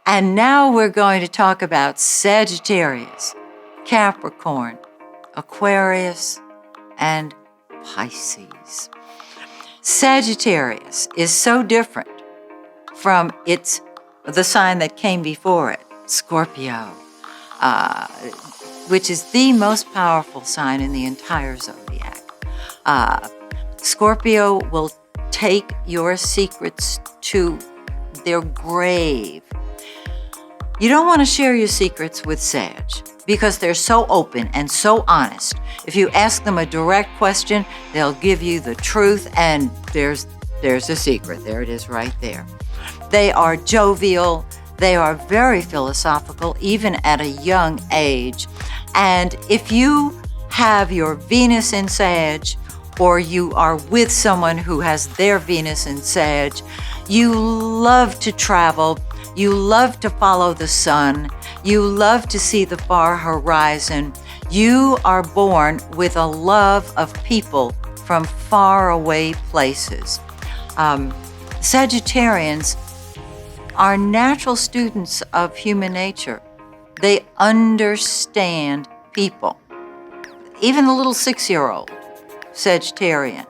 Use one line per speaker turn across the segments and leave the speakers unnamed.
And now we're going to talk about Sagittarius, Capricorn, Aquarius, and Pisces. Sagittarius is so different from the sign that came before it, Scorpio, which is the most powerful sign in the entire zodiac. Scorpio will take your secrets to their grave. You don't want to share your secrets with Sag because they're so open and so honest. If you ask them a direct question, they'll give you the truth, and there's a secret. There it is right there. They are jovial. They are very philosophical, even at a young age. And if you have your Venus in Sag, or you are with someone who has their Venus in Sag, you love to travel. You love to follow the sun. You love to see the far horizon. You are born with a love of people from far away places. Sagittarians are natural students of human nature. They understand people. Even a little 6-year-old Sagittarian.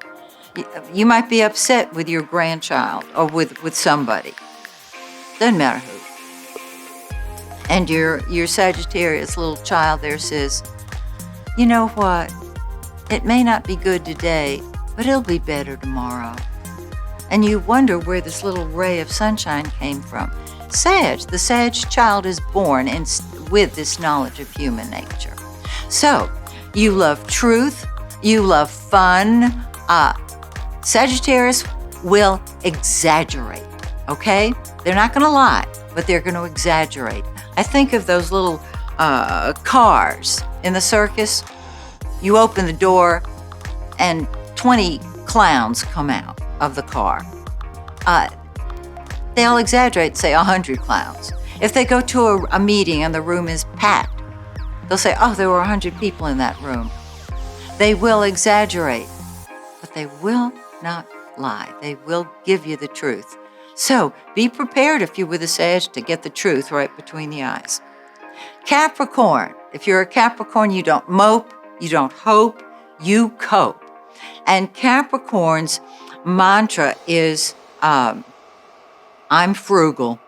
You might be upset with your grandchild or with somebody. Doesn't matter who. And your Sagittarius little child there says, you know what? It may not be good today, but it'll be better tomorrow. And you wonder where this little ray of sunshine came from. The Sag child is born with this knowledge of human nature. So, you love truth, you love fun. Sagittarius will exaggerate, okay? They're not going to lie, but they're going to exaggerate. I think of those little cars in the circus. You open the door and 20 clowns come out of the car. They'll exaggerate, say 100 clowns. If they go to a meeting and the room is packed, they'll say, oh, there were 100 people in that room. They will exaggerate, but they will not lie. They will give you the truth. So be prepared if you're with a Sag to get the truth right between the eyes. Capricorn. If you're a Capricorn, you don't mope, you don't hope, you cope. And Capricorn's mantra is, I'm frugal.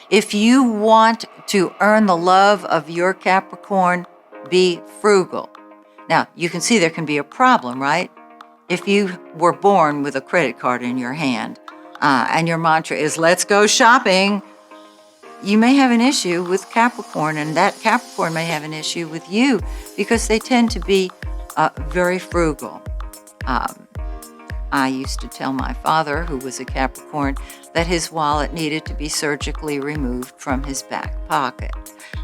If you want to earn the love of your Capricorn, be frugal. Now, you can see there can be a problem, right? If you were born with a credit card in your hand, and your mantra is, let's go shopping, you may have an issue with Capricorn, and that Capricorn may have an issue with you because they tend to be very frugal. I used to tell my father, who was a Capricorn, that his wallet needed to be surgically removed from his back pocket.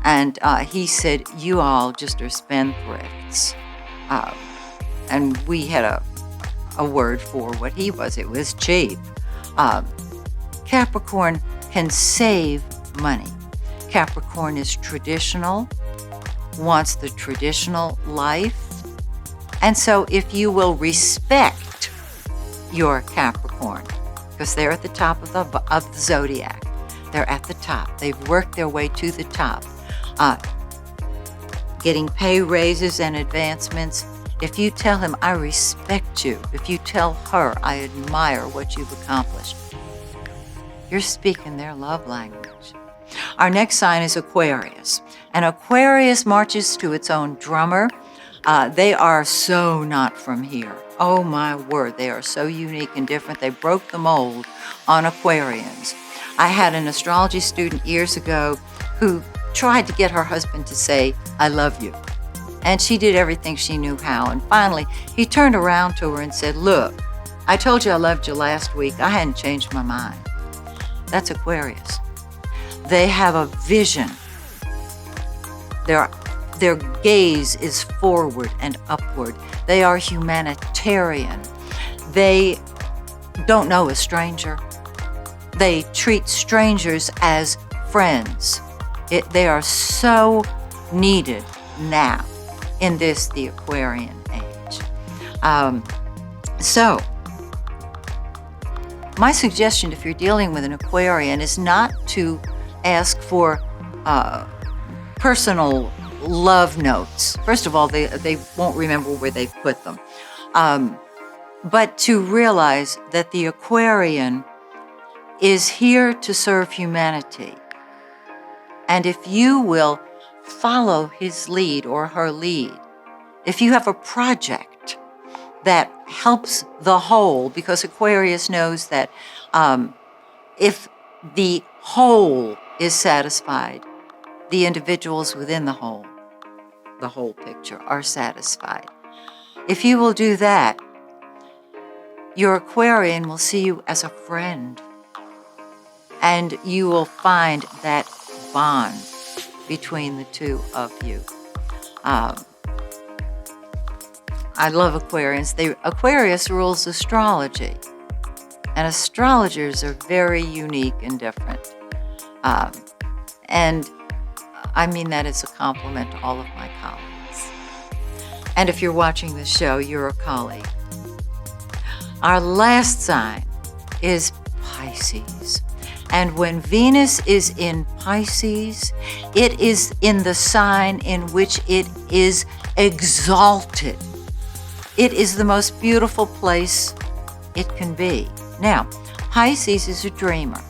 And he said, you all just are spendthrifts. And we had a word for what he was. It was cheap. Capricorn can save money. Capricorn is traditional, wants the traditional life. And so if you will respect your Capricorn, because they're at the top of the zodiac, they're at the top. They've worked their way to the top, getting pay raises and advancements. If you tell him, I respect you, if you tell her, I admire what you've accomplished, you're speaking their love language. Our next sign is Aquarius. And Aquarius marches to its own drummer. They are so not from here. Oh my word, they are so unique and different. They broke the mold on Aquarians. I had an astrology student years ago who tried to get her husband to say, I love you. And she did everything she knew how. And finally, he turned around to her and said, look, I told you I loved you last week. I hadn't changed my mind. That's Aquarius. They have a vision. Their gaze is forward and upward. They are humanitarian. They don't know a stranger. They treat strangers as friends. They are so needed now in the Aquarian age. So, my suggestion if you're dealing with an Aquarian is not to ask for personal love notes. First of all, they won't remember where they put them. But to realize that the Aquarian is here to serve humanity. And if you will follow his lead or her lead, if you have a project that helps the whole, because Aquarius knows that if the whole is satisfied, the individuals within the whole picture, are satisfied. If you will do that, your Aquarian will see you as a friend, and you will find that bond between the two of you. I love Aquarians. Aquarius rules astrology, and astrologers are very unique and different. And I mean that as a compliment to all of my colleagues. And if you're watching the show, you're a colleague. Our last sign is Pisces. And when Venus is in Pisces, it is in the sign in which it is exalted. It is the most beautiful place it can be. Now, Pisces is a dreamer.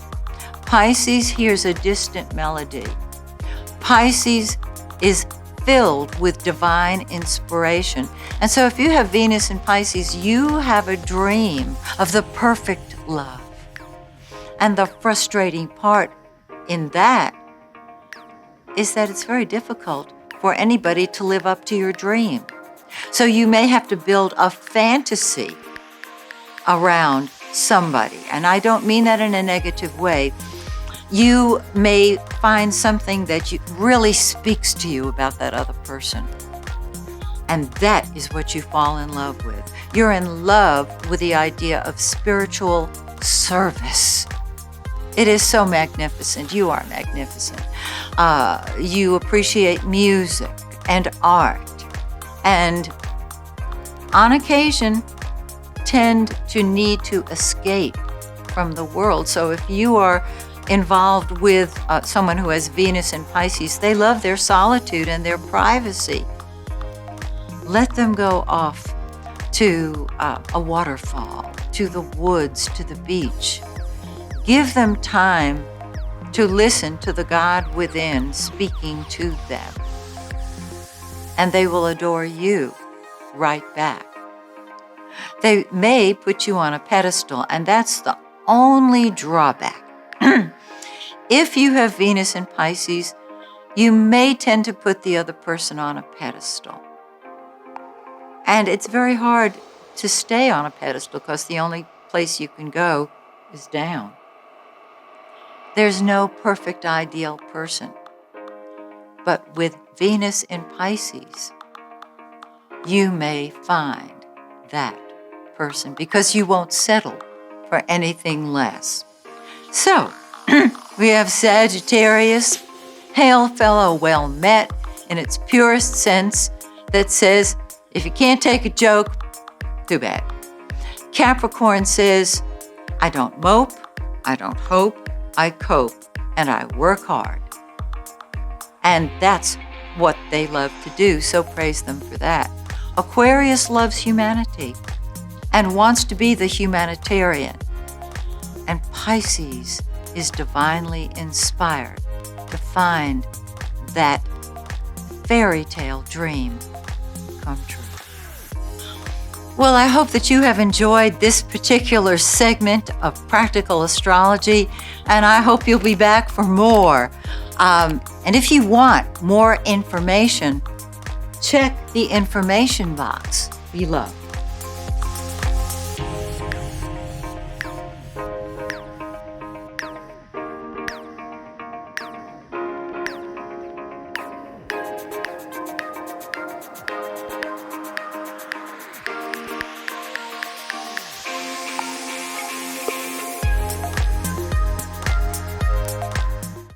Pisces hears a distant melody. Pisces is filled with divine inspiration. And so if you have Venus in Pisces, you have a dream of the perfect love. And the frustrating part in that is that it's very difficult for anybody to live up to your dream. So you may have to build a fantasy around somebody. And I don't mean that in a negative way. You may find something that really speaks to you about that other person. And that is what you fall in love with. You're in love with the idea of spiritual service. It is so magnificent. You are magnificent. You appreciate music and art. And on occasion, tend to need to escape from the world. So if you are involved with someone who has Venus in Pisces, they love their solitude and their privacy. Let them go off to a waterfall, to the woods, to the beach. Give them time to listen to the God within speaking to them. And they will adore you right back. They may put you on a pedestal, and that's the only drawback. If you have Venus in Pisces, you may tend to put the other person on a pedestal. And it's very hard to stay on a pedestal because the only place you can go is down. There's no perfect ideal person. But with Venus in Pisces, you may find that person because you won't settle for anything less. So, we have Sagittarius, hail fellow well met in its purest sense, that says, if you can't take a joke, too bad. Capricorn says, I don't mope, I don't hope, I cope, and I work hard. And that's what they love to do, so praise them for that. Aquarius loves humanity and wants to be the humanitarian. And Pisces is divinely inspired to find that fairy tale dream come true. Well, I hope that you have enjoyed this particular segment of Practical Astrology, and I hope you'll be back for more. And if you want more information, check the information box below.